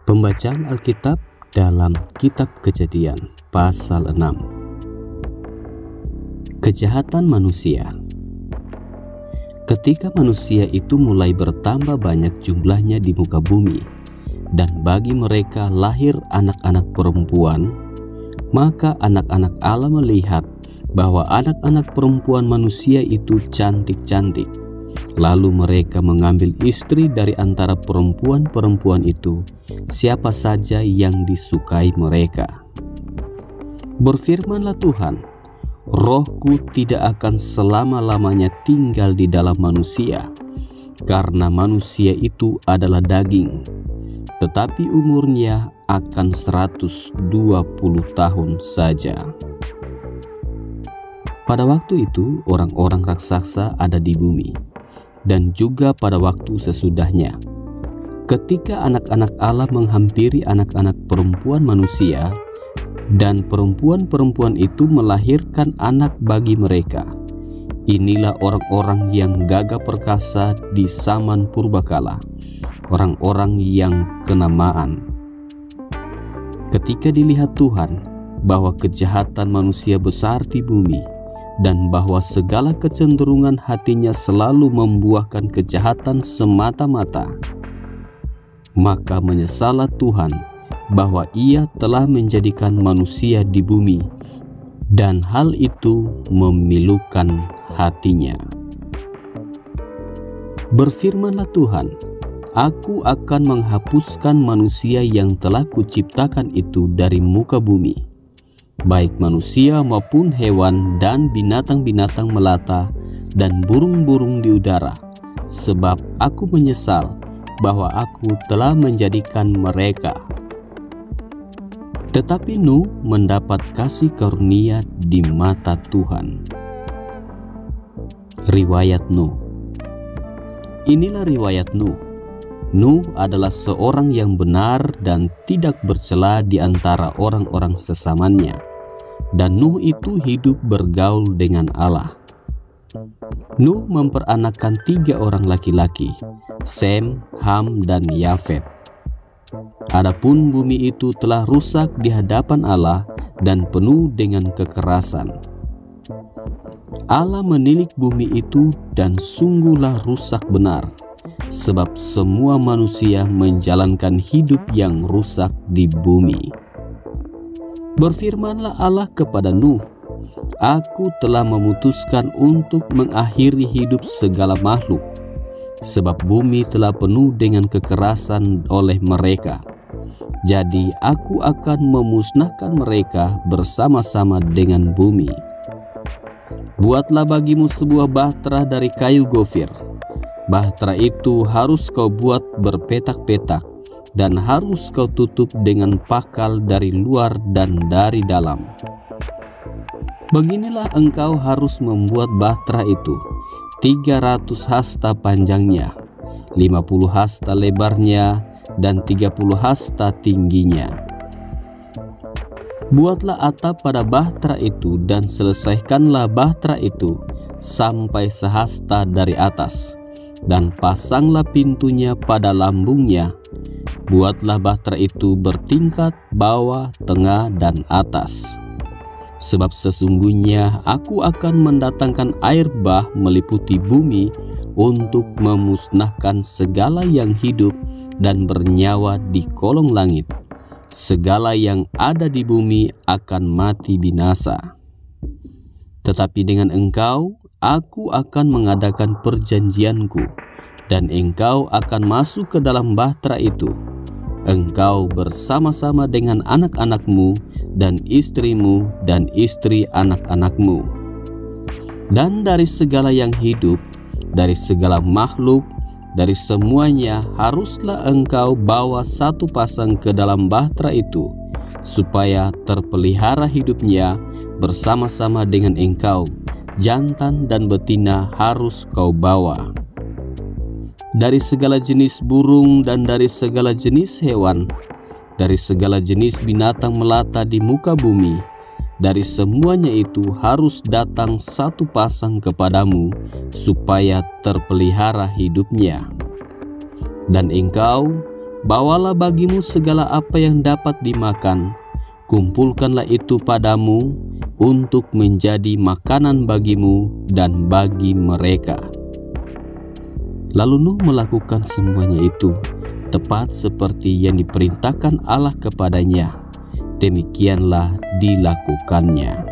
Pembacaan Alkitab dalam Kitab Kejadian pasal 6. Kejahatan manusia. Ketika manusia itu mulai bertambah banyak jumlahnya di muka bumi, dan bagi mereka lahir anak-anak perempuan, maka anak-anak Allah melihat bahwa anak-anak perempuan manusia itu cantik-cantik. Lalu mereka mengambil istri dari antara perempuan-perempuan itu, siapa saja yang disukai mereka. Berfirmanlah Tuhan, Rohku tidak akan selama-lamanya tinggal di dalam manusia, karena manusia itu adalah daging, tetapi umurnya akan 120 tahun saja. Pada waktu itu orang-orang raksasa ada di bumi, dan juga pada waktu sesudahnya, ketika anak-anak Allah menghampiri anak-anak perempuan manusia, dan perempuan-perempuan itu melahirkan anak bagi mereka. Inilah orang-orang yang gagah perkasa di zaman purbakala, orang-orang yang kenamaan. Ketika dilihat Tuhan bahwa kejahatan manusia besar di bumi, dan bahwa segala kecenderungan hatinya selalu membuahkan kejahatan semata-mata, maka menyesallah Tuhan bahwa Ia telah menjadikan manusia di bumi, dan hal itu memilukan hatinya. Berfirmanlah Tuhan, Aku akan menghapuskan manusia yang telah kuciptakan itu dari muka bumi, baik manusia maupun hewan dan binatang-binatang melata dan burung-burung di udara, sebab aku menyesal bahwa aku telah menjadikan mereka. Tetapi Nuh mendapat kasih karunia di mata Tuhan. Riwayat Nuh. Inilah riwayat Nuh. Nuh adalah seorang yang benar dan tidak bercela di antara orang-orang sesamanya. Dan Nuh itu hidup bergaul dengan Allah. Nuh memperanakkan 3 orang laki-laki, Sem, Ham, dan Yafet. Adapun bumi itu telah rusak di hadapan Allah dan penuh dengan kekerasan. Allah menilik bumi itu dan sungguhlah rusak benar, sebab semua manusia menjalankan hidup yang rusak di bumi. Berfirmanlah Allah kepada Nuh, Aku telah memutuskan untuk mengakhiri hidup segala makhluk, sebab bumi telah penuh dengan kekerasan oleh mereka. Jadi aku akan memusnahkan mereka bersama-sama dengan bumi. Buatlah bagimu sebuah bahtera dari kayu gofir. Bahtera itu harus kau buat berpetak-petak, dan harus kau tutup dengan pakal dari luar dan dari dalam. Beginilah engkau harus membuat bahtera itu, 300 hasta panjangnya, 50 hasta lebarnya, dan 30 hasta tingginya. Buatlah atap pada bahtera itu dan selesaikanlah bahtera itu sampai sehasta dari atas, dan pasanglah pintunya pada lambungnya. Buatlah bahtera itu bertingkat bawah, tengah, dan atas. Sebab sesungguhnya aku akan mendatangkan air bah meliputi bumi untuk memusnahkan segala yang hidup dan bernyawa di kolong langit. Segala yang ada di bumi akan mati binasa. Tetapi dengan engkau, aku akan mengadakan perjanjianku, dan engkau akan masuk ke dalam bahtera itu, engkau bersama-sama dengan anak-anakmu, dan istrimu, dan istri anak-anakmu. Dan dari segala yang hidup, dari segala makhluk, dari semuanya haruslah engkau bawa 1 pasang ke dalam bahtera itu, supaya terpelihara hidupnya bersama-sama dengan engkau. Jantan dan betina harus kau bawa. Dari segala jenis burung dan dari segala jenis hewan, dari segala jenis binatang melata di muka bumi, dari semuanya itu harus datang 1 pasang kepadamu, supaya terpelihara hidupnya. Dan engkau bawalah bagimu segala apa yang dapat dimakan, kumpulkanlah itu padamu untuk menjadi makanan bagimu dan bagi mereka." Lalu Nuh melakukan semuanya itu, tepat seperti yang diperintahkan Allah kepadanya. Demikianlah dilakukannya.